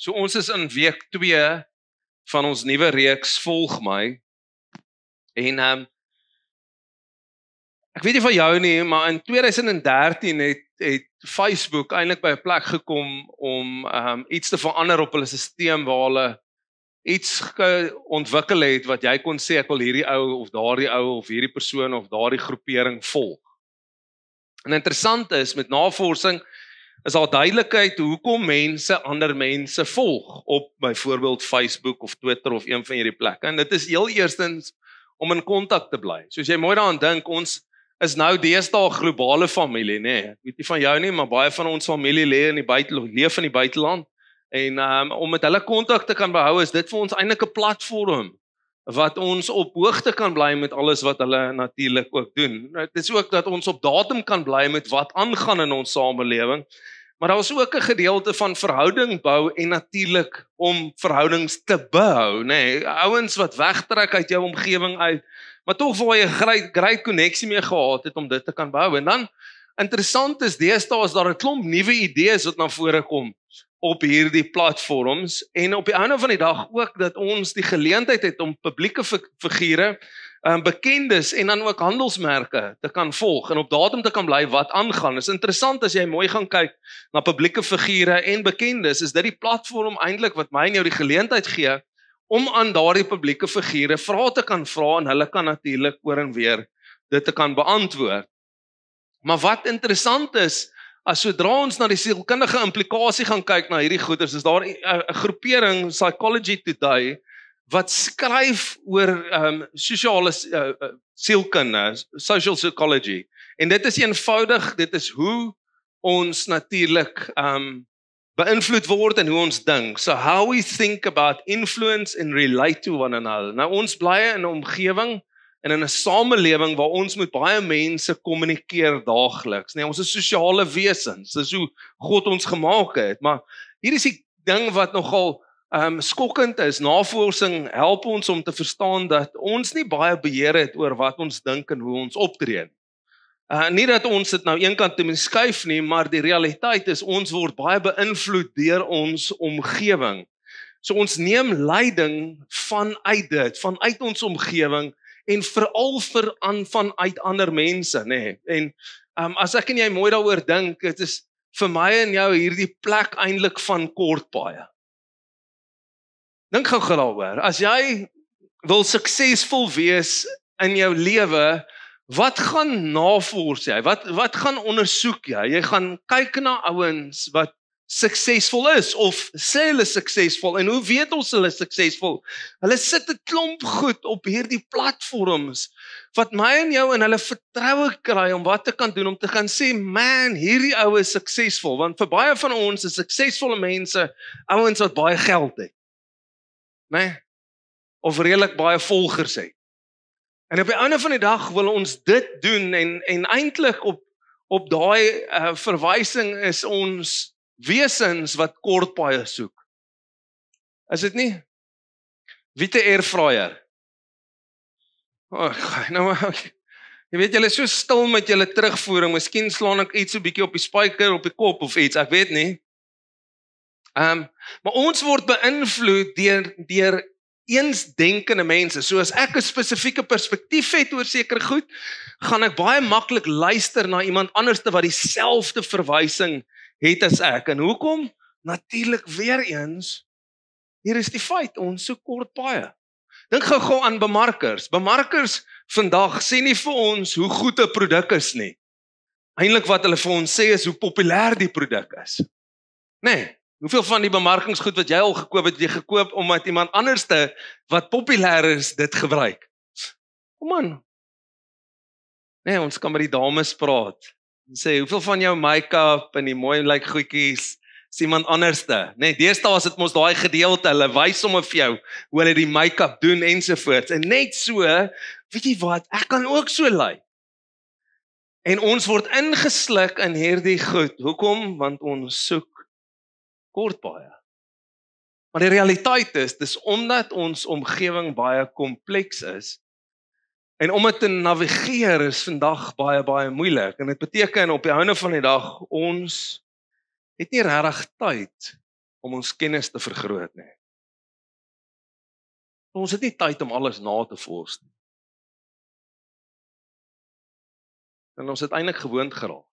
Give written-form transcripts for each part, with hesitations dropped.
So ons is in week 2 van ons nuwe reeks Volg My. En ek weet nie van jou nie, maar in 2013 het Facebook eintlik by 'n plek gekom om iets te verander op hulle stelsel waar hulle iets ontwikkel het wat jy kon sê ek wil hierdie ou of daardie ou of hierdie persoon of daardie groepering volg. En interessant is met navorsing is daar duidelikheid hoekom mense ander mense volg op byvoorbeeld Facebook of Twitter of een van hierdie plekke. En dit is heel eerstens om in kontak te bly. Soos jy mooi daaraan dink, ons is nou deesdae 'n globale familie, nê. Ek weet nie van jou nie, maar baie van ons familie leef in die buiteland. En om met hulle kontak te kan behou, is dit vir ons eintlik 'n platform wat ons op hoogte kan bly met alles wat hulle natuurlik ook doen. Dit is ook dat ons op datum kan bly met wat aangaan in ons samelewing. Maar daar is ook 'n gedeelte van verhouding bou en natuurlik om verhoudings te behou, nê. Ouens wat wegtrek uit jou omgewing uit, maar tog waar jy 'n great koneksie mee gehad het om dit te kan behou. En dan interessant is deesdae is daar 'n klomp nuwe idees wat na vore kom op hierdie platforms en op die einde van die dag ook dat ons die geleentheid het om publieke figure, bekendes en dan ook handelsmerke te kan volg en op datum te kan bly wat aangaan. Is interessant as jy mooi gaan kyk na publieke figure en bekendes, is dit die platform eintlik wat my en jou die geleentheid gee om aan daardie publieke figure vrae te kan vra en hulle kan natuurlik oor en weer dit te kan beantwoord. Maar wat interessant is, as sodra ons na die sielkundige implikasie gaan kyk na hierdie goeders, is daar 'n groepering, Psychology Today, wat skryf oor sosiale sielkunde, social psychology. En dit is eenvoudig, dit is hoe ons natuurlik beïnvloed word en hoe ons dink. So how we think about influence and relate to one another. Nou ons bly in 'n omgewing en in 'n samelewing waar ons met baie mense kommunikeer daagliks. Nee, ons is sosiale wesens. Dis hoe God ons gemaak het. Maar hier is die ding wat nogal skokkend is. Navorsing help ons om te verstaan dat ons nie baie beheer het oor wat ons dink en hoe ons optree. Nie dat ons dit nou eenkant te skuif nie, maar die realiteit is ons word baie beïnvloed deur ons omgewing. So ons neem leiding vanuit dit, vanuit ons omgewing en veral vanuit ander mense, nê. En as ek en jy mooi daaroor dink, dit is vir my en jou hierdie plek eintlik van kortpaaie. Dink gou daaroor. As jy wil suksesvol wees in jou lewe, wat gaan navors jy? Wat gaan ondersoek jy? Jy gaan kyk na ouens wat suksesvol is of sê hulle suksesvol. En hoe weet ons hulle suksesvol? Hulle sit 'n klomp goed op hierdie platforms wat my en jou in hulle vertroue kry om wat te kan doen, om te gaan sê, man, hierdie ou is suksesvol. Want vir baie van ons is suksesvolle mense ouens wat baie geld het. Nee? Of redelik baie volgers het. En op die einde van die dag wil ons dit doen en eintlik op daai verwysing is ons wesens wat kortpaaie soek. Is dit nie? Wie te airfryer? Jy weet, julle is so stil met julle terugvoering, miskien slaan ek iets so bietjie op die spyker, op die kop of iets, ek weet nie. Maar ons word beïnvloed deur eensdenkende mense. So as ek 'n spesifieke perspektief het oor sekere goed, gaan ek baie maklik luister na iemand anderste wat dieselfde verwysing het as ek. En hoekom? Natuurlik weer eens, hier is die feit, ons soek kortpaaie. Dink gou aan bemarkers. Bemarkers vandag sê nie vir ons hoe goed 'n produk is nie. Eintlik wat hulle vir ons sê is hoe populêr die produk is. Nee. Hoeveel van die bemarkingsgoed wat jy al gekoop het, jy gekoop omdat iemand anderste wat populêr is dit gebruik? Kom aan. Nee, ons kan met die dames praat. En sê, hoeveel van jou make-up en die mooi lyk goedjies is iemand anderste? Nee, deesdae is dit mos daai gedeelte, hulle wys sommer vir jou hoe hulle die make-up doen ensovoorts. En net so, weet jy wat, ek kan ook so lyk. En ons word ingesluk in hierdie goed. Hoekom? Want ons soek kortpaaie. Maar die realiteit is, dis omdat ons omgewing baie kompleks is, en om dit te navigeer is vandag baie moeilik, en dit beteken op die einde van die dag, ons het nie regtig tyd om ons kennis te vergroot nie. Ons het nie tyd om alles na te vors nie. En ons het eintlik gewoond geraak.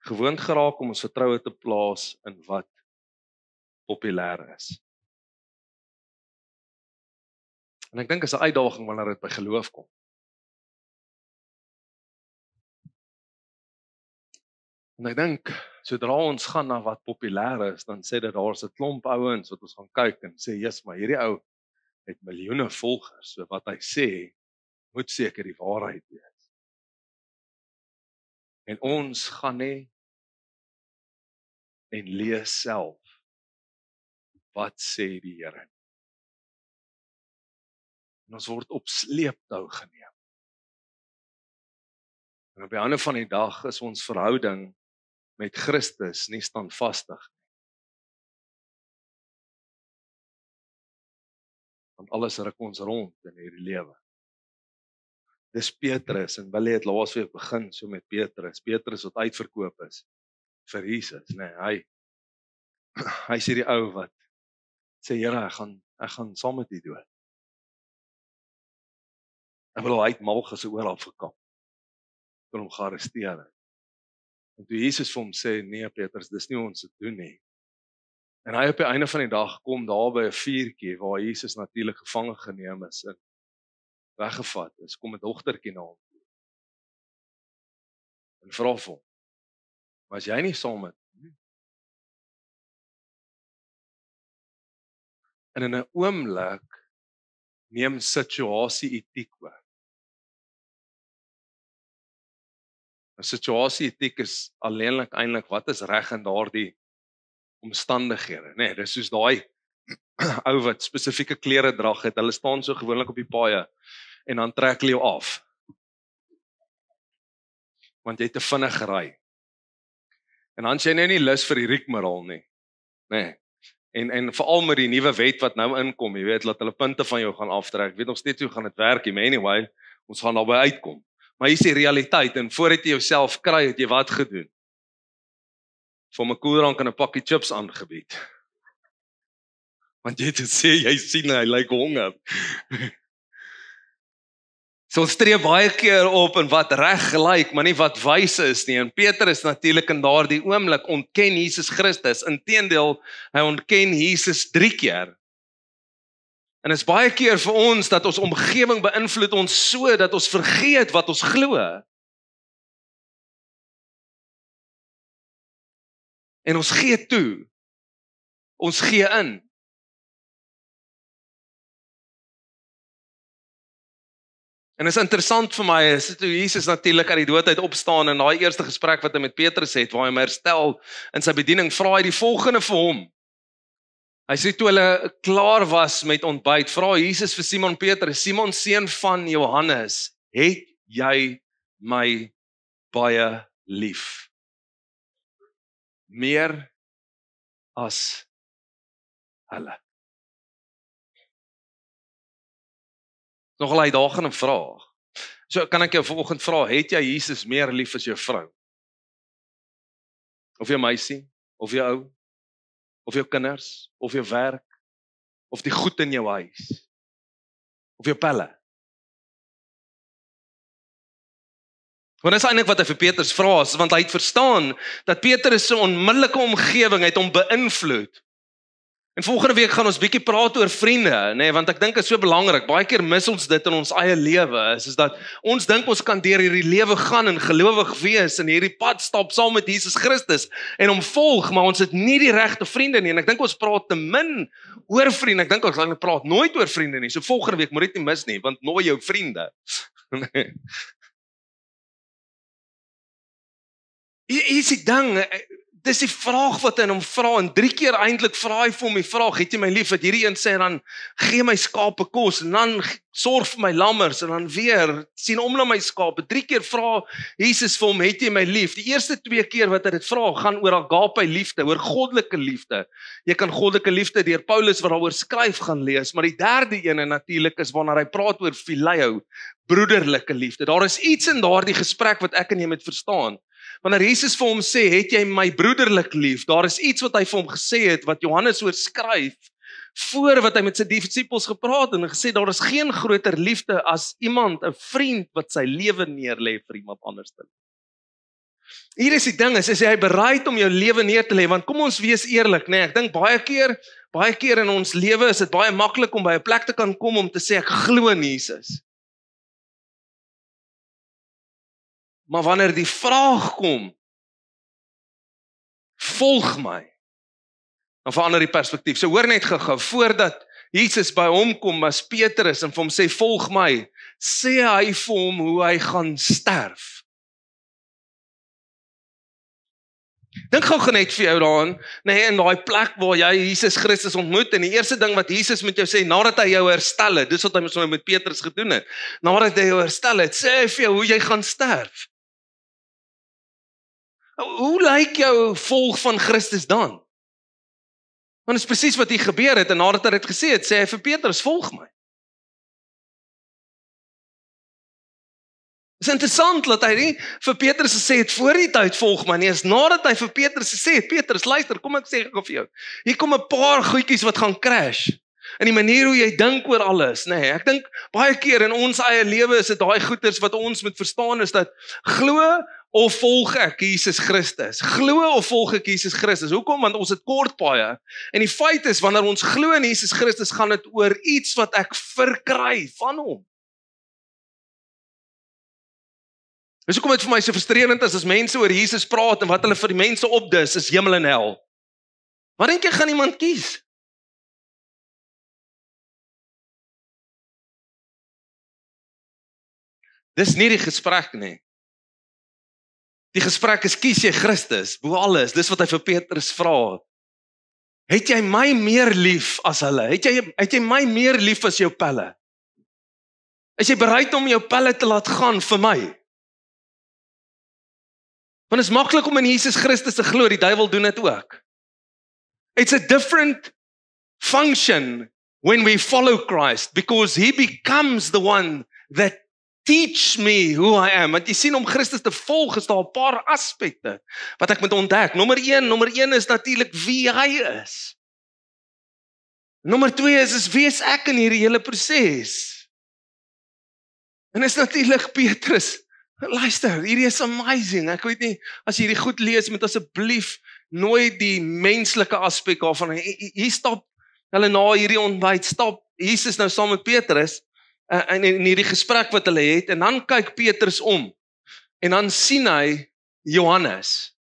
Gewoond geraak om ons vertroue te plaas in wat populêr is. En ek dink is 'n uitdaging wanneer dit by geloof kom. En ek dink, sodra ons gaan na wat populêr is, dan sê dit daar's 'n klomp ouens wat ons gaan kyk en sê, "Jesus, maar hierdie ou het miljoene volgers, so wat hy sê, moet seker die waarheid wees." En ons gaan nie en lees self, wat sê die Here? En ons word op sleeptou geneem. En op die einde van die dag is ons verhouding met Christus nie standvastig nie. Want alles ruk ons rond in hierdie lewe. Dis Petrus, en Willie het laasweek begin so met Petrus. Petrus wat uitverkoop is vir Jesus, nee, hy sê die ou wat sê, Here, ek gaan saam met U dood. Ek bedoel, hy het Malchus oral afgekap, toe hom gearresteer het. En toe Jesus vir hom sê, nee Petrus, dis nie ons te doen nie. En hy op die einde van die dag kom daar by 'n vuurtjie, waar Jesus natuurlik gevange geneem is en weggevat is, kom 'n dogtertjie na hom toe. En vra vir hom, was jy nie saam met hom? En in 'n oomblik neem situasie etiek oor. 'n Situasie etiek is alleenlik eintlik wat is reg in daardie omstandighede, nee, dis soos daai ou wat spesifieke klere drag het, hulle staan so gewoonlik op die paaie, en dan trek hulle jou af, want jy het te vinnig gery, en dan sê jy nou nie lus vir die rigmarole nie, nee, en veral met die nuwe wet wat nou inkom, jy weet, laat hulle punte van jou gaan aftrek, ek weet nog steeds hoe gaan dit werk, maar anyway, ons gaan daarby uitkom, maar hier is die realiteit, en voordat jy jouself kry, het jy wat gedoen? Vir my koeldrank en 'n pakkie chips aangebied. Want jy het gesê, jy sien hy lyk honger. So ons tree baie keer op in wat reg lyk, maar nie wat wys is nie. En Petrus natuurlik in daardie oomblik ontken Jesus Christus. Inteendeel, hy ontken Jesus 3 keer. En is baie keer vir ons dat ons omgewing beïnvloed ons so dat ons vergeet wat ons glo. En ons gee toe. Ons gee in. En is interessant vir my, is toe Jesus natuurlik uit die dood uit opstaan en daai eerste gesprek wat hy met Petrus het, waar hy hom herstel in sy bediening, vra hy die volgende vir hom. Hy sê toe hulle klaar was met ontbyt, vra Jesus vir Simon Petrus, Simon seun van Johannes, het jy my baie lief? Meer as hulle. Nogal 'n uitdagende vraag. So kan ek jou vanoggend vra, het jy Jesus meer lief as jou vrou? Of jou meisie, of jou ou, of jou kinders, of jou werk, of die goed in jou huis, of jou pelle? Want dis eintlik wat hy vir Petrus vra, want hy het verstaan dat Petrus se onmiddellike omgewing het hom beïnvloed. En volgende week gaan ons bietjie praat oor vriende, nee, want ek dink dit is so belangrik. Baie keer mis ons dit in ons eie lewe, is dat ons dink ons kan deur hierdie lewe gaan en gelowig wees en hierdie pad stap saam met Jesus Christus en hom volg, maar ons het nie die regte vriende nie. En ek dink ons praat te min oor vriende. Ek dink ons praat nooit oor vriende nie. So volgende week moet dit nie mis nie, want nooi jou vriende. Nee. Hier is die ding, dis die vraag wat hy hom vra, en 3 keer eintlik vra hy vir hom die vraag, het jy my lief? Wat hierdie een sê, dan gee my skape kos, en dan sorg vir my lammers, en dan weer, sien om na my skape. 3 keer vra Jesus vir hom, het jy my lief? Die eerste 2 keer wat hy dit vra, gaan oor agape liefde, oor goddelike liefde. Jy kan goddelike liefde deur Paulus wat daaroor skryf gaan lees, maar die derde ene natuurlik is wanneer hy praat oor phileo, broederlike liefde. Daar is iets in daardie gesprek wat ek en jy moet verstaan. wanneer Jesus vir hom sê, het jy my broederlik lief? Daar is iets wat hy vir hom gesê het, wat Johannes oorskryf, voor wat hy met sy disippels gepraat en gesê, daar is geen groter liefde as iemand, 'n vriend, wat sy lewe neerlê vir iemand anders. Hier is die ding, is jy bereid om jou lewe neer te lê? Want kom ons wees eerlik, nee, ek dink baie keer in ons lewe is dit baie maklik om by 'n plek te kan kom om te sê, ek glo in Jesus. Maar wanneer die vraag kom, volg my, dan verander die perspektief. So hoor net gou, voordat Jesus by hom kom as Petrus en vir hom sê, volg my, sê hy vir hom hoe hy gaan sterf. Dink gou net vir jou daaraan, in daai plek waar jy Jesus Christus ontmoet, en die eerste ding wat Jesus met jou sê, nadat hy jou herstel het, dis wat hy nou met Petrus gedoen het, nadat hy jou herstel het, sê hy vir jou hoe jy gaan sterf. Hoe lyk jou volg van Christus dan? Want dit is presies wat hier gebeur het, en nadat hy dit gesê het, sê hy vir Petrus, volg my. Het is interessant dat hy nie vir Petrus gesê het, voor die tyd volg my nie, is nadat hy vir Petrus gesê het, Petrus, luister, kom ek sê vir jou, hier kom 'n paar goedjies wat gaan crash, in die manier hoe jy dink oor alles, ek dink, baie keer in ons eie lewe is dit daai goeders wat ons moet verstaan, is dat, glo of volg ek Jesus Christus? Glo of volg ek Jesus Christus? Hoekom? Want ons het kort paaie, en die feit is, wanneer ons glo in Jesus Christus, gaan dit oor iets wat ek verkry van hom. Dis hoekom dit vir my so frustrerend is, as mense oor Jesus praat, en wat hulle vir die mense opdis, is hemel en hel. Wat dink jy gaan iemand kies? Dis nie die gesprek nie. Die gesprek is, kies jy Christus, bo alles, dis wat hy vir Petrus vra. Het jy my meer lief as hulle? Het jy my meer lief as jou pelle? Is jy bereid om jou pelle te laat gaan vir my? Want is maklik om in Jesus Christus te glo, die duiwel doen dit ook. It's a different function when we follow Christ, because he becomes the one that teach me who I am. Want jy sien, om Christus te volg, is daar 'n paar aspekte wat ek moet ontdek. Nommer 1 is natuurlik wie hy is. Nommer 2 is wie is ek in hierdie hele proses? En is natuurlik Petrus. Luister, hierdie is amazing. Ek weet nie, as jy hierdie goed lees, moet asseblief nooit die menslike aspek daarvan. Hier stap hulle na hierdie ontbyt, stap Jesus nou saam met Petrus, in hierdie gesprek wat hulle het, en dan kyk Petrus om, en dan sien hy Johannes.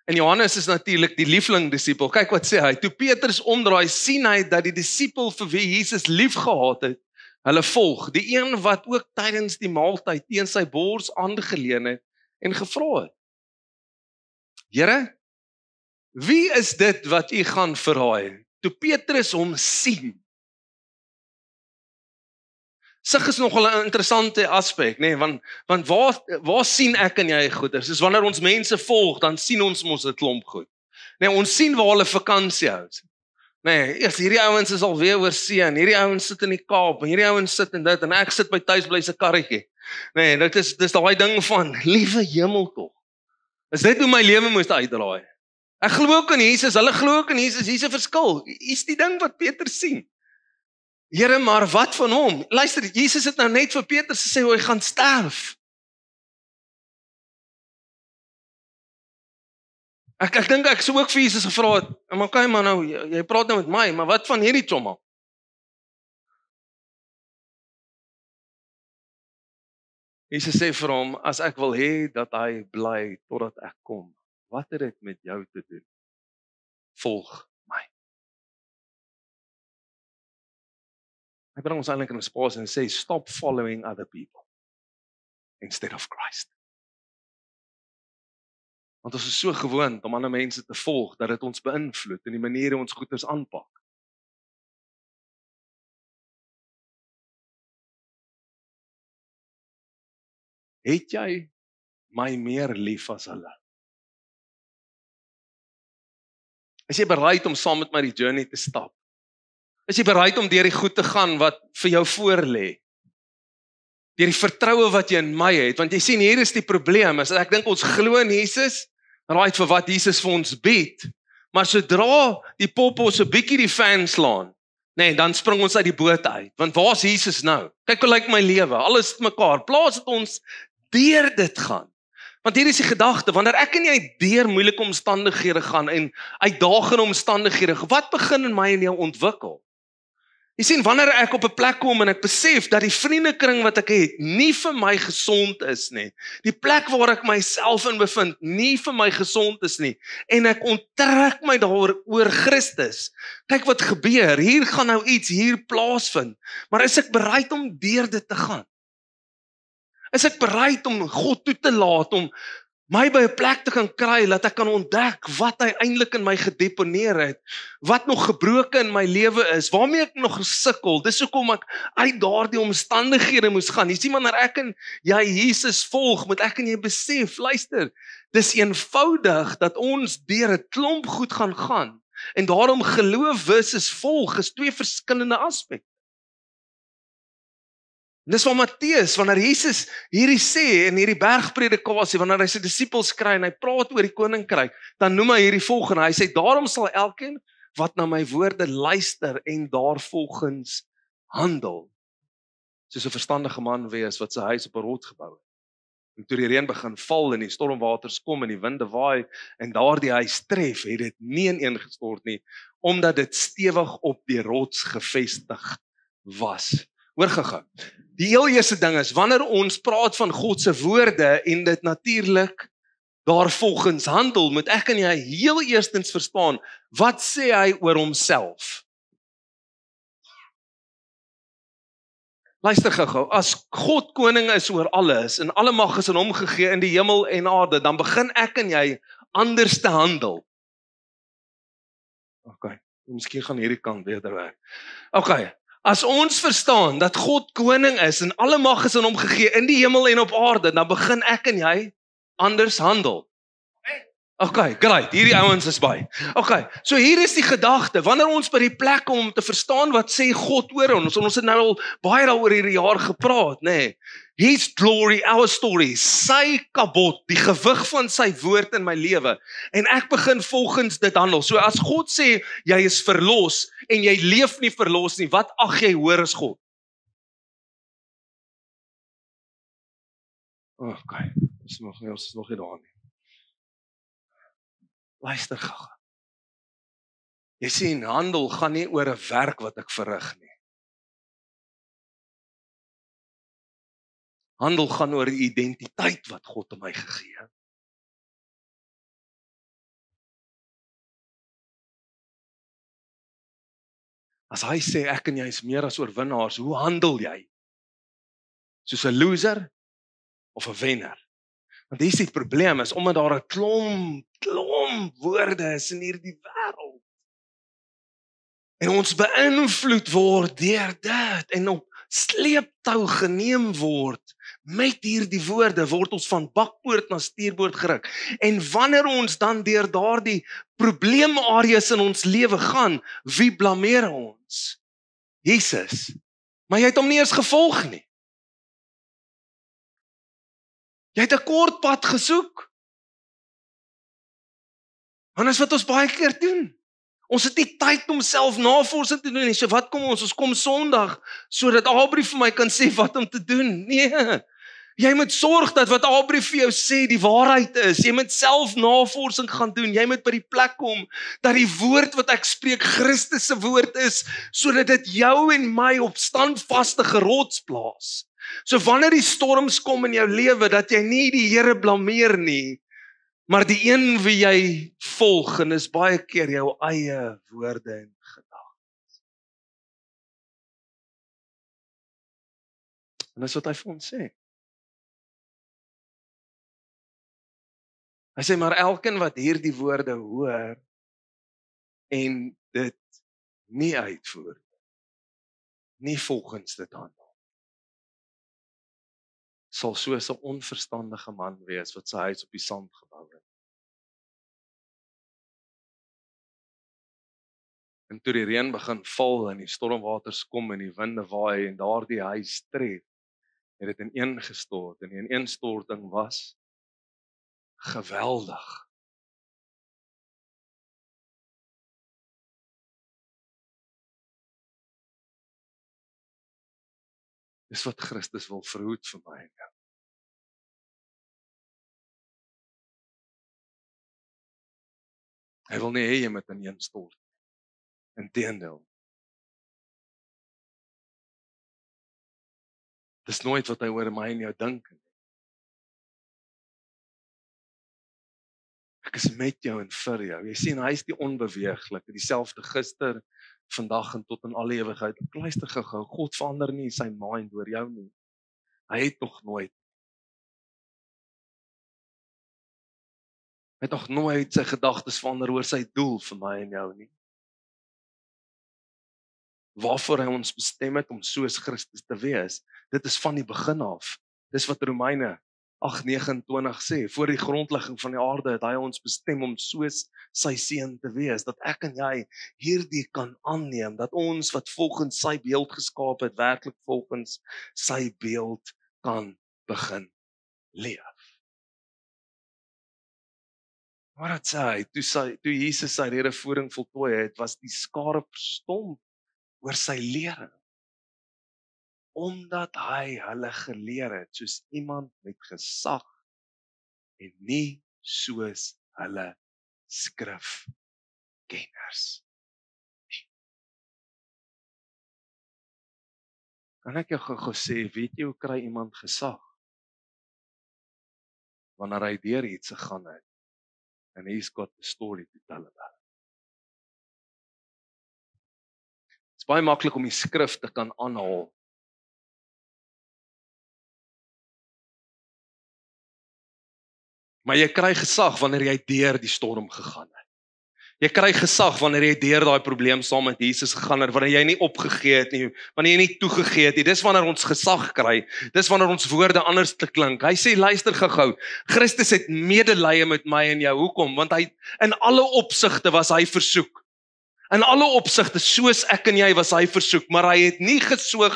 En Johannes is natuurlik die liefling disipel. Kyk wat sê hy, toe Petrus omdraai, sien hy dat die disipel vir wie Jesus lief gehad het, hulle volg, die een wat ook tydens die maaltyd teen sy bors aangeleun het en gevra het, Here, wie is dit wat u gaan verraai? Toe Petrus hom sien. Sig is nogal 'n interessante aspek, want waar sien ek en jy goeders? Dis wanneer ons mense volg, dan sien ons mos 'n klomp goed. Ons sien waar hulle vakansie hou. Eers hierdie ouens is alweer oor see, en hierdie ouens sit in die Kaap, en hierdie ouens sit in dit, en ek sit by tuisbly se karretjie. Dis daai ding van, liewe hemel tog. Is dit hoe my lewe moes uitdraai? Ek glo ook in Jesus, hulle glo ook in Jesus, hier's 'n verskil. Hier's die ding wat Petrus sien. Here, maar wat van hom? Luister, Jesus het nou net vir Petrus gesê hoe hy gaan sterf. Ek dink ek sou ook vir Jesus gevra het, okay, maar nou, jy praat nou met my, maar wat van hierdie chomma? Jesus sê vir hom, as ek wil hê dat hy bly totdat ek kom, wat het dit met jou te doen? Volg my. Hy bring ons eintlik in 'n spasie en sê, stop following other people instead of Christ. Want ons is so gewoond om ander mense te volg, dat dit ons beïnvloed in die maniere ons goeders aanpak. Het jy my meer lief as hulle? Is jy bereid om saam met my die journey te stap? Is jy bereid om deur die goed te gaan wat vir jou voor lê? Deur die vertroue wat jy in my het, want jy sien hier is die probleem, is ek dink ons glo in Jesus, right vir wat Jesus vir ons bied, maar sodra die poppos 'n bietjie die fan slaan, nee, dan spring ons uit die boot uit, want waar's Jesus nou? Kyk hoe lyk my lewe, alles het mekaar, plaas het ons deur dit gaan. Want hier is die gedagte, wanneer ek en jy deur moeilike omstandighede gaan en uitdagende omstandighede, wat begin in my en jou ontwikkel? Jy sien, wanneer ek op 'n plek kom en ek besef dat die vriendekring wat ek het nie vir my gesond is nie, die plek waar ek myself in bevind nie vir my gesond is nie, en ek onttrek my daaroor oor Christus, kyk wat gebeur, hier gaan nou iets hier plaasvind, maar is ek bereid om deur dit te gaan? Is ek bereid om God toe te laat, om my by 'n plek te kan kry, dat ek kan ontdek wat hy eintlik in my gedeponeer het, wat nog gebroken in my lewe is, waarmee ek nog gesukkel, dis hoekom ek uit daardie omstandighede moes gaan. Jy sien, wanneer ek en jy Jesus volg, moet ek en jy besef, luister, dis eenvoudig dat ons deur 'n klomp goed gaan, en daarom geloof versus volg is twee verskillende aspekte. Dis van Matteus, wanneer Jesus hierdie sê in hierdie bergpredikasie, wanneer hy sy disippels kry en hy praat oor die koninkryk, dan noem hy hierdie volgende, hy sê, daarom sal elkeen wat na my woorde luister en daarvolgens handel, soos 'n verstandige man wees wat sy huis op 'n rots gebou het. En toe die reën begin val en die stormwaters kom en die winde waai en daardie huis tref, het dit nie ineengestort nie, omdat dit stewig op die rots gevestig was. Hoor gou-gou. Die heel eerste ding is, wanneer ons praat van God se woorde en dit natuurlik daarvolgens handel, moet ek en jy heel eerstens verstaan, wat sê hy oor homself? Luister gou-gou, as God koning is oor alles en alle mag is aan hom gegee in die hemel en aarde, dan begin ek en jy anders te handel. Okay, miskien gaan hierdie kant beter werk. Okay. As ons verstaan dat God koning is en alle mag is aan hom gegee in die hemel en op aarde, dan begin ek en jy anders handel. Okay, great, hierdie ouens is by. Okay, so hier is die gedagte, wanneer ons by die plek kom om te verstaan wat sê God oor ons, en ons het nou al baie daaroor hierdie jaar gepraat, nê. His glory, our story, sy kabot, die gewig van sy woord in my lewe, en ek begin volgens dit handel. So as God sê, jy is verlos, en jy leef nie verlos nie, wat ag jy hoor is God? Okay, ons is nog nie daar nie. Luister gou. Jy sien, handel gaan nie oor 'n werk wat ek verrig nie. Handel gaan oor die identiteit wat God aan my gegee het. As hy sê ek en jy is meer as oorwinnaars, hoe handel jy? Soos 'n loser of 'n wenner? Want hier is die probleem, is omdat daar 'n klomp woorde is in hierdie wêreld. En ons beïnvloed word deur dit en op sleeptou geneem word met hierdie woorde, word ons van bakpoort na stuurboord geruk. En wanneer ons dan deur daardie probleemareas in ons lewe gaan, wie blameer ons? Jesus. Maar jy het hom nie eens gevolg nie. Jy het 'n kort pad gesoek. En dis wat ons baie keer doen. Ons het nie tyd om self navorsing te doen nie. So wat kom ons kom Sondag sodat Aubrey vir my kan sê wat om te doen. Nee. Jy moet sorg dat wat Aubrey vir jou sê die waarheid is. Jy moet self navorsing gaan doen. Jy moet by die plek kom dat die woord wat ek spreek Christus se woord is, sodat dit jou en my op standvaste rots plaas. So wanneer die storms kom in jou lewe, dat jy nie die Here blameer nie, maar die een wie jy volg, en is baie keer jou eie woorde en gedagtes. En dis wat hy vir ons sê. Hy sê, maar elkeen wat hierdie woorde hoor, en dit nie uitvoer, nie volgens dit handel, sal soos 'n onverstandige man wees, wat sy huis op die sand gebou het. En toe die reën begin val, en die stormwaters kom, en die winde waai, en daardie huis tref, het dit ineengestort en die ineenstorting was geweldig. Dis wat Christus wil verhoed vir my en jou. Hy wil nie hê jy moet ineenstort. Inteendeel. Dis nooit wat hy oor my en jou dink nie. Ek is met jou en vir jou. Jy sien, hy is die onbeweeglike, dieselfde gister, vandag en tot in alle ewigheid. Luister gou, God verander nie sy mind oor jou nie. Hy het nog nooit. Hy het nog nooit sy gedagtes verander oor sy doel vir my en jou nie. Waarvoor hy ons bestem het om soos Christus te wees. Dit is van die begin af. Dis wat Romeine 8:29 sê. Voor die grondlegging van die aarde het hy ons bestem om soos sy seun te wees. Dat ek en jy hierdie kan aanneem. Dat ons wat volgens sy beeld geskaap het, werklik volgens sy beeld kan begin leef. Maar dit sê hy, toe Jesus sy redevoering voltooi het, was die skare verstom oor sy lering. Omdat hy hulle geleer het, soos iemand met gesag en nie soos hulle skrifkenners nie. Kan ek jou gou sê, weet jy hoe kry iemand gesag? Wanneer hy deur iets gegaan het, and he's got the story to tell about it. Dit is baie maklik om die skrif te kan aanhaal. Maar jy kry gesag wanneer jy deur die storm gegaan het. Jy kry gesag wanneer jy deur daai probleem saam met Jesus gegaan het, wanneer jy nie opgegee het nie, wanneer jy nie toegegee het nie. Dis wanneer ons gesag kry. Dis wanneer ons woorde anders te klink. Hy sê, luister gou, Christus het medelee met my en jou. Hoekom? Want hy in alle opsigte was hy versoek. In alle opsigte, soos ek en jy was hy versoek, maar hy het nie gesoog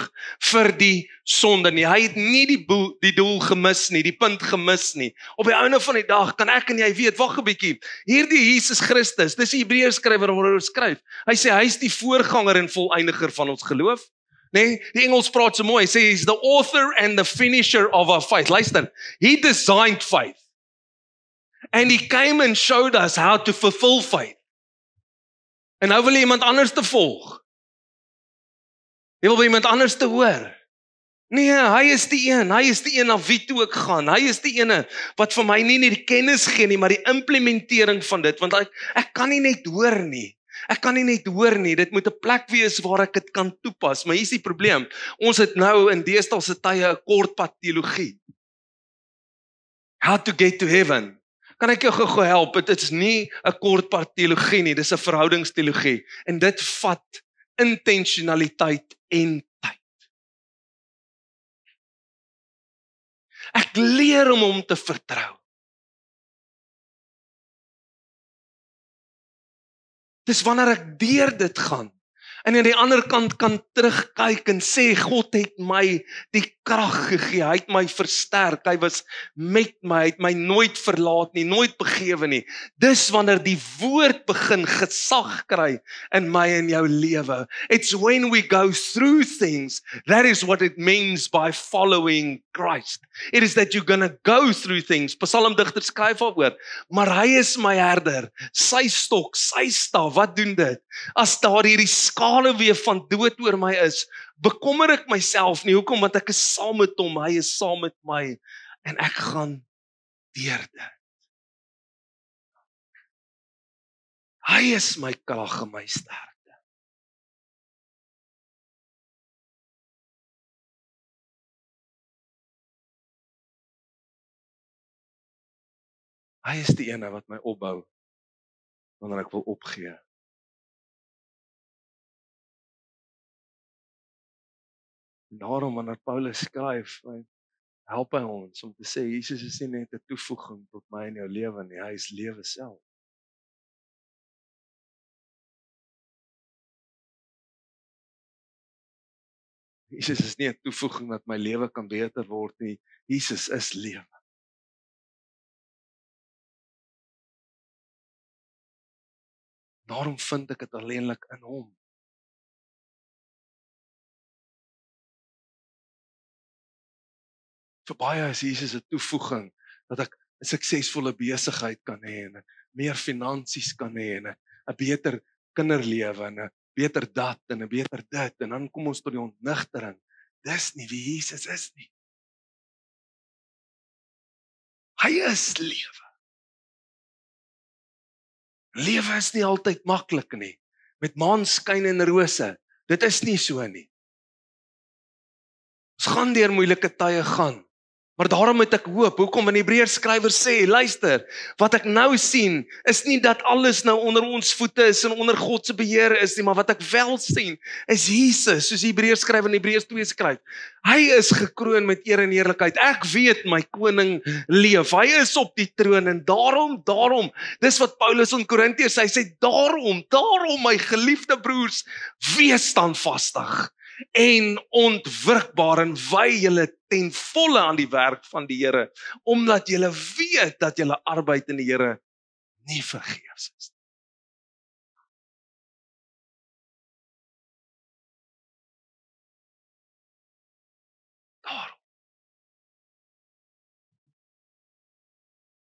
vir die sonde nie. Hy het nie die doel gemis nie, die punt gemis nie. Op die einde van die dag kan ek en jy weet, wag 'n bietjie, hierdie Jesus Christus, dis die Hebreërs skrywer wat oor skryf. Hy sê hy is die voorganger en voleindiger van ons geloof. Nee, die Engels praat so mooi. Hy sê he's the author and the finisher of our faith. Luister, he designed faith. And he came and showed us how to fulfill faith. En nou wil jy iemand anders te volg. Jy wil by iemand anders te hoor. Nee, hy is die een na wie toe ek gaan. Hy is die ene wat vir my nie net die kennis gee nie, maar die implementering van dit, want ek kan nie net hoor nie. Dit moet 'n plek wees waar ek dit kan toepas. Maar hier is die probleem. Ons het nou in deesdae se tye 'n kortpad teologie. How to get to heaven. Kan ek jou gou help? Dit is nie 'n kortpad teologie nie, dis 'n verhoudingsteologie. En dit vat intentionaliteit en tyd. Ek leer om hom te vertrou. Dis wanneer ek deur dit gaan en aan die ander kant kan terugkyk en sê, God het my die krag gegee, hy het my versterk, hy was met my, hy het my nooit verlaat nie, nooit begewe nie. Dis wanneer die woord begin gesag kry in my en jou lewe. It's when we go through things, that is what it means by following Christ. It is that you're gonna go through things. Psalmdigter skryf daaroor, maar hy is my herder, sy stok, sy staf, wat doen dit? As daar hierdie skaduwee van dood oor my is, bekommer ek myself nie. Hoekom? Want ek is saam met hom, hy is saam met my en ek gaan deur dit. Hy is my krag en my sterkte. Hy is die ene wat my opbou wanneer ek wil opgee. En daarom wanneer Paulus skryf, help hy ons om te sê, Jesus is nie net 'n toevoeging tot my en jou lewe nie, hy is lewe self. Jesus is nie 'n toevoeging dat my lewe kan beter word nie. Jesus is lewe. Daarom vind ek dit alleenlik in hom. Vir baie is Jesus 'n toevoeging dat ek 'n suksesvolle besigheid kan hê en ek meer finansies kan hê en 'n beter kinderlewe en 'n beter dat en 'n beter dit en dan kom ons tot die ontnigtering. Dis nie wie Jesus is nie. Hy is lewe. Lewe is nie altyd maklik nie. Met maanskyn en rose. Dit is nie so nie. Ons gaan deur moeilike tye gaan. Maar daarom het ek hoop. Hoekom? Want die Hebreërs skrywer sê, luister, wat ek nou sien, is nie dat alles nou onder ons voete is en onder God se beheer is nie, maar wat ek wel sien, is Jesus, soos die Hebreërs skrywer in Hebreërs 2 skryf. Hy is gekroon met eer en heerlikheid. Ek weet my koning leef. Hy is op die troon en daarom, dis wat Paulus in Korintiërs sê, hy sê, daarom my geliefde broers, wees standvastig en ontwrikbaar en wy julle ten volle aan die werk van die Here, omdat julle weet dat julle arbeid in die Here nie vergeefs is.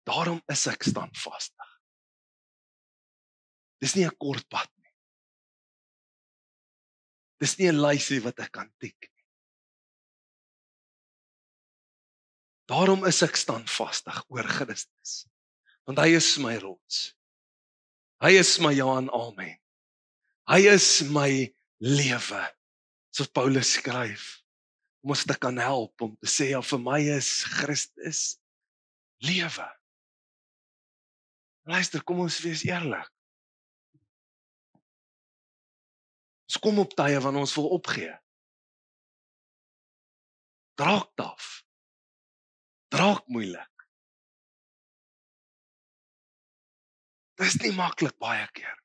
Daarom is ek standvastig. Dis nie 'n kort pad nie. Dis nie 'n lysie wat ek kan tik nie. Daarom is ek standvastig oor Christus. Want hy is my rots. Hy is my ja en amen. Hy is my lewe. Soos Paulus skryf, om ons te kan help om te sê, ja, vir my is Christus lewe. Luister, kom ons wees eerlik. Ons kom op tye wanneer ons wil opgee. Draak taaf. Draak moeilik. Dit is nie maklik baie keer.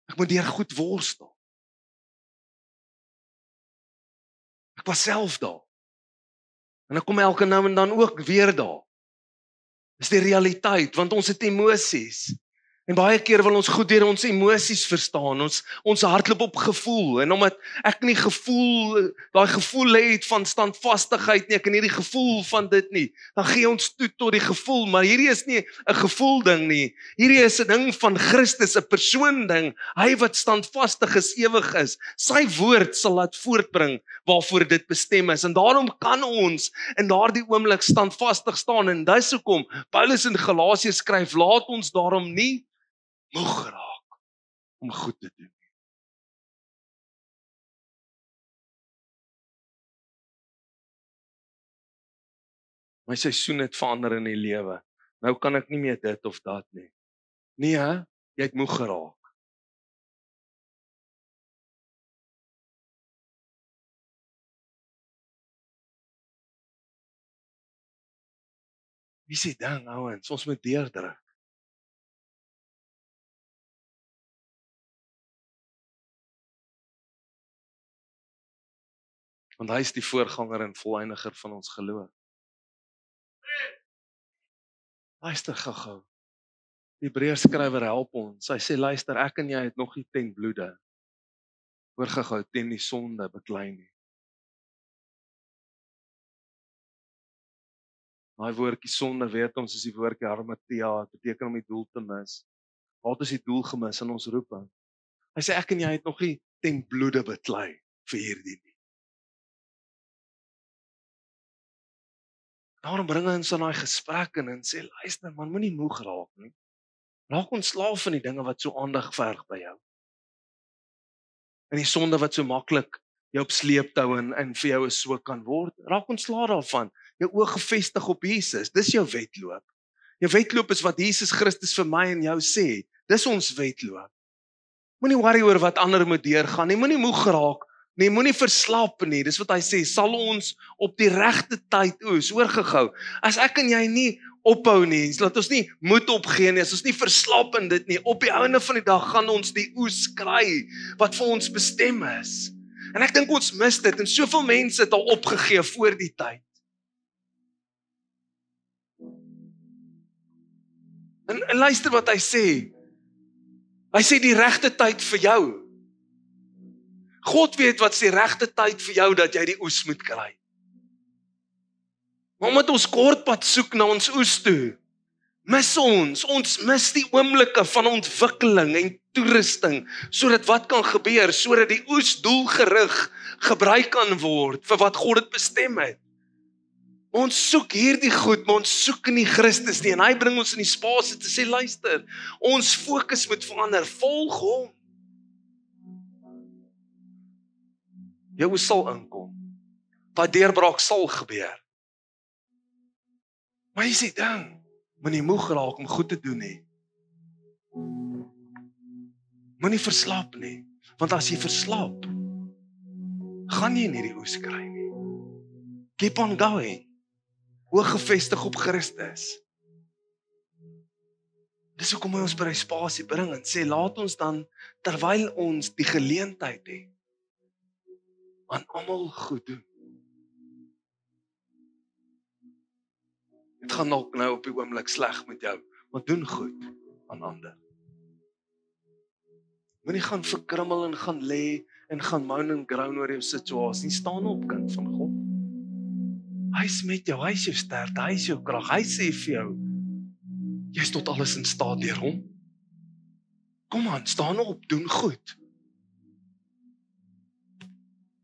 Ek moet deur goed worstel. Ek was self daar. En ek kom elke nou en dan ook weer daar. Dis die realiteit, want ons het emosies. En baie keer wil ons goed deur ons emosies verstaan. Ons hardloop op gevoel. En omdat ek nie daai gevoel het van standvastigheid nie, ek het nie die gevoel van dit nie, dan gee ons toe tot die gevoel. Maar hierdie is nie 'n gevoel ding nie. Hierdie is 'n ding van Christus, 'n persoon ding. Hy wat standvastig is, ewig is. Sy woord sal laat voortbring waarvoor dit bestem is. En daarom kan ons in daardie oomblik standvastig staan. En dis hoekom Paulus in Galasië skryf, laat ons daarom nie moeg raak om goed te doen. My seisoen het verander in die lewe. Nou kan ek nie meer dit of dat nie. Nee, jy het moeg geraak. Wie sê ding, ouens, ons moet deurdruk. Want hy is die voorganger en volëindiger van ons geloof. Luister gou-gou. Die Hebreërs skrywer help ons. Hy sê, luister, ek en jy het nog nie ten bloede, hoor gou-gou, ten die sonde beklei nie. Daai woordjie sonde, weet ons, is die woordjie harmatia, dit beteken om die doel te mis. Wat is die doel gemis in ons roeping? Hy sê, ek en jy het nog nie ten bloede beklei vir hierdie nie. Daarom bring ons aan daai gesprek en sê, luister man, moenie moeg raak nie. Raak ontslaaf van die dinge wat so aandag verg by jou. En die sonde wat so maklik jou op sleeptou en vir jou so kan word. Raak ontslaaf daarvan. Jou oog gefestig op Jesus. Dis jou wedloop. Jou wedloop is wat Jesus Christus vir my en jou sê. Dis ons wedloop. Moenie worry oor wat ander moet deurgaan nie. Moenie moeg raak. Nee, moenie verslap nie. Dis wat hy sê, sal ons op die regte tyd oes. Hoor gou. As ek en jy nie ophou nie, laat ons nie moed opgee nie, as ons nie verslap in dit nie, op die einde van die dag gaan ons die oes kry wat vir ons bestem is. En ek dink ons mis dit, en soveel mense het al opgegee voor die tyd. En luister wat hy sê. Hy sê die regte tyd vir jou. God weet wat is die regte tyd vir jou dat jy die oes moet kry. Maar omdat ons kortpad soek na ons oes toe, mis ons mis die oomblikke van ontwikkeling en toerusting, sodat wat kan gebeur, sodat die oes doelgerig gebruik kan word vir wat God het bestem het. Ons soek hierdie goed, maar ons soek nie Christus nie, en hy bring ons in die spasie te sê, luister, ons fokus moet verander, volg hom. Jou oes sal inkom, daai deurbraak sal gebeur. Maar jy sê, ding, moenie moeg raak om goed te doen nie. Moenie verslap nie, want as jy verslap, gaan jy nie die oes kry nie. Keep on going. Hoog gefestig op Christus. Dis hoekom hy ons by die spasie bring en sê, laat ons dan, terwyl ons die geleentheid het, aan almal goed doen. Dit gaan dalk nou op die oomblik sleg met jou, maar doen goed aan ander. Moenie gaan verkrummel en gaan lê en gaan moan en groan oor jou situasie. Staan op, kind van God. Hy is met jou, hy is jou sterkte, hy is jou krag. Hy sê vir jou, jy is tot alles in staat deur hom. Kom aan, staan op, doen goed.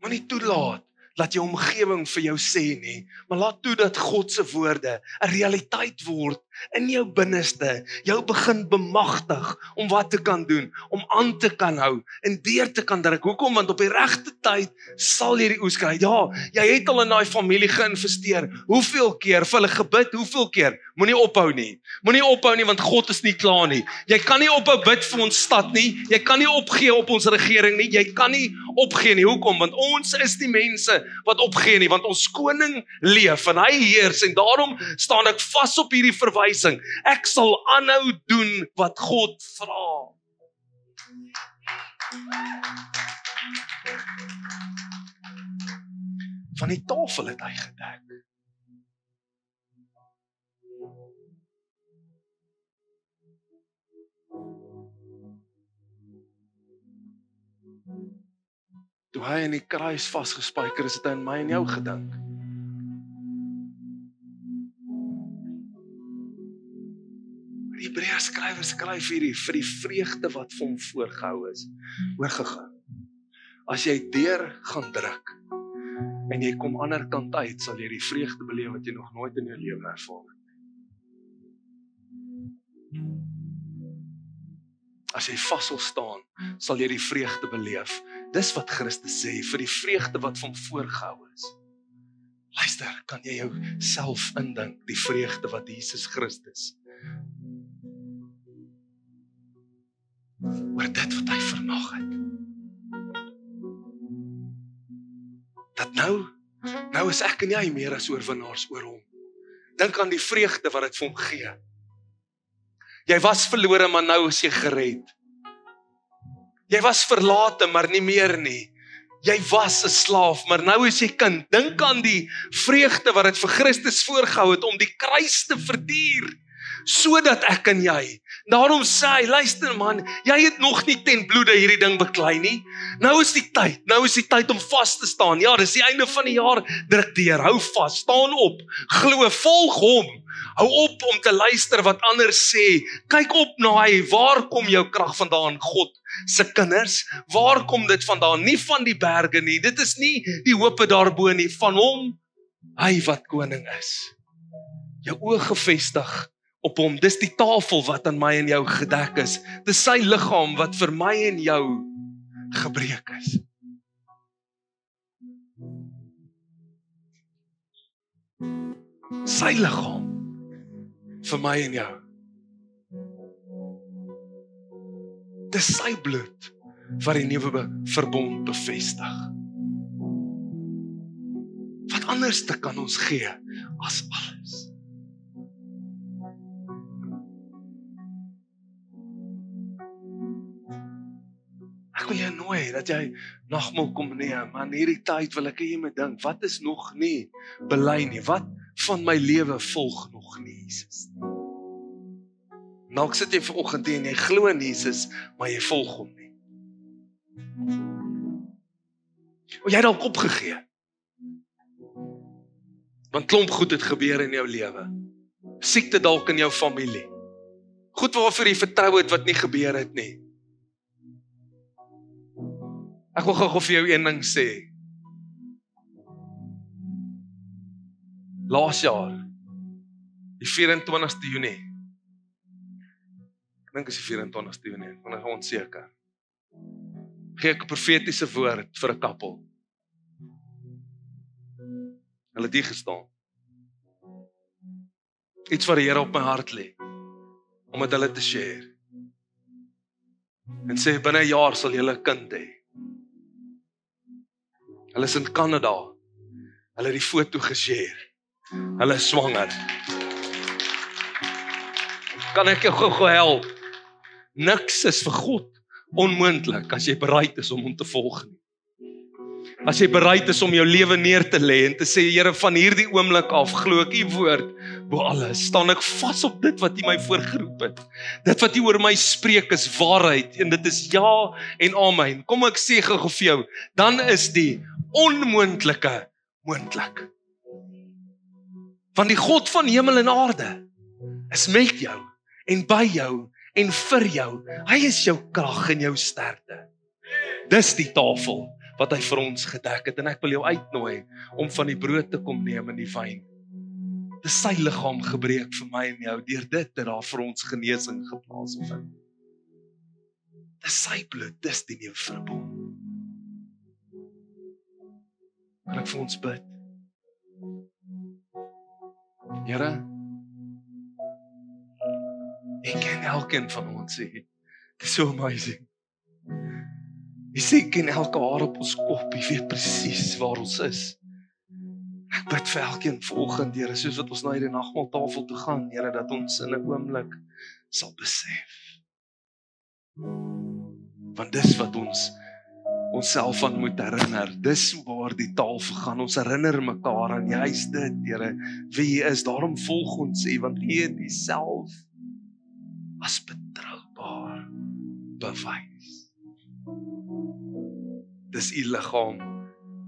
Moenie toelaat dat jou omgewing vir jou sê nie, maar laat toe dat God se woorde 'n realiteit word in jou binneste, jou begin bemagtig om wat te kan doen, om aan te kan hou en deur te kan druk. Hoekom? Want op die regte tyd sal jy die oes kry. Ja, jy het al in daai familie geïnvesteer. Hoeveel keer vir hulle gebid? Hoeveel keer? Moenie ophou nie. Moenie ophou nie, want God is nie klaar nie. Jy kan nie ophou bid vir ons stad nie. Jy kan nie opgee op ons regering nie. Jy kan nie opgee nie. Hoekom? Want ons is die mense wat opgee nie, want ons koning leef en hy heers, en daarom staan ek vas op hierdie verwysing. Ek sal aanhou doen wat God vra. Van die tafel het hy gedek. Toe hy in die kruis vasgespijker is, het hy in my en jou gedink. Die Hebreërs skrywer skryf hierdie vir die vreugde wat vir hom voorgehou is. Oorgegaan. As jy deur gaan druk en jy kom ander kant uit, sal jy die vreugde beleef wat jy nog nooit in jou lewe ervaar het. As jy vas sal staan, sal jy die vreugde beleef. Dis wat Christus sê, vir die vreugde wat van voorgehou is. Luister, kan jy jouself indink, die vreugde wat Jesus Christus oor dit wat hy vernag het. Dat nou is ek en jy meer as oorwinnaars oor hom. Dink aan die vreugde wat dit vir hom gee. Jy was verlore, maar nou is jy gered. Jy was verlate, maar nie meer nie. Jy was 'n slaaf, maar nou is jy kind. Dink aan die vreugde wat dit vir Christus voorgehou het om die kruis te verduur, sodat ek en jy. Daarom sê hy, luister man, jy het nog nie ten bloede hierdie ding beklei nie. Nou is die tyd om vas te staan. Ja, dis die einde van die jaar, druk deur, hou vas, staan op, glo, volg hom. Hou op om te luister wat anders sê. Kyk op na hy, waar kom jou krag vandaan, God se kinders? Waar kom dit vandaan? Nie van die berge nie, dit is nie die hope daarbo nie, van hom, hy wat koning is. Jou oë gefestig op hom, dis die tafel wat aan my en jou gedek is. Dis sy liggaam wat vir my en jou gebreek is. Sy liggaam vir my en jou. Dis sy bloed wat die nuwe verbond bevestig. Wat anders te kan ons gee as alles? Ek wil jou nooi dat jy nagmaal kom neem, maar in hierdie tyd wil ek hê jy moet dink, wat is nog nie bely nie? Wat van my lewe volg nog nie Jesus? Dalk sit jy vanoggend hier en jy glo in Jesus, maar jy volg hom nie. O, jy het dalk opgegee. Want klomp goed het gebeur in jou lewe. Siekte dalk in jou familie. Goed waarvoor jy vertrou het wat nie gebeur het nie. Ek wil gou vir jou een ding sê. Laas jaar, die 24ste Junie. Ek dink is die 24ste Junie, ek ben onseker. Gee ek 'n profetiese woord vir 'n koppel. Hulle het hier gestaan. Iets wat die Here op my hart lê, om met hulle te share. En sê, binne 'n jaar sal julle 'n kind hê. Hulle is in Kanada. Hulle het die foto geshare. Hulle is swanger. Kan ek jou gou help? Niks is vir God onmoontlik as jy bereid is om hom te volg nie. As jy bereid is om jou lewe neer te lê en te sê, Here, van hierdie oomblik af glo ek u woord bo alles. Staan ek vas op dit wat u my voorgeroep het. Dit wat u oor my spreek is waarheid en dit is ja en amen. Kom ek sê gou vir jou, dan is die onmoontlike moontlik. Want die God van hemel en aarde is met jou en by jou en vir jou. Hy is jou krag en jou sterkte. Dis die tafel wat hy vir ons gedek het en ek wil jou uitnooi om van die brood te kom neem en die wyn. Dis sy liggaam gebreek vir my en jou. Deur dit het daar vir ons genesing geplaas vind. Dis sy bloed, dis die nuwe verbond. Kan ek vir ons bid? Here, ek ken elkeen van ons sê. Dit is so amazing. Jy sê, ken elke haar op ons kop, jy weet presies waar ons is. Ek bid vir elkeen vanoggend, Here, soos wat ons na hierdie nagmaaltafel toe gaan, Here, dat ons in 'n oomblik sal besef. Want dis wat ons onsself aan moet herinner. Dis waar die tafel gaan. Ons herinner mekaar aan juist dit, Here, wie U is. Daarom volg ons U, want U het Uself as betroubaar bewys. Dis U liggaam.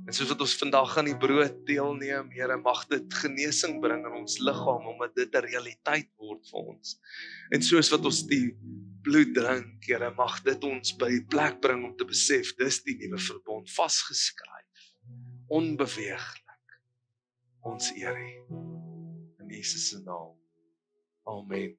En soos wat ons vandag aan die brood deelneem, Here, mag dit genesing bring in ons liggaam, omdat dit 'n realiteit word vir ons. En soos wat ons die bloed drink, Here, mag dit ons by die plek bring om te besef, dis die nuwe verbond, vasgeskryf, onbeweeglik. Ons eer U. In Jesus se naam. Amen.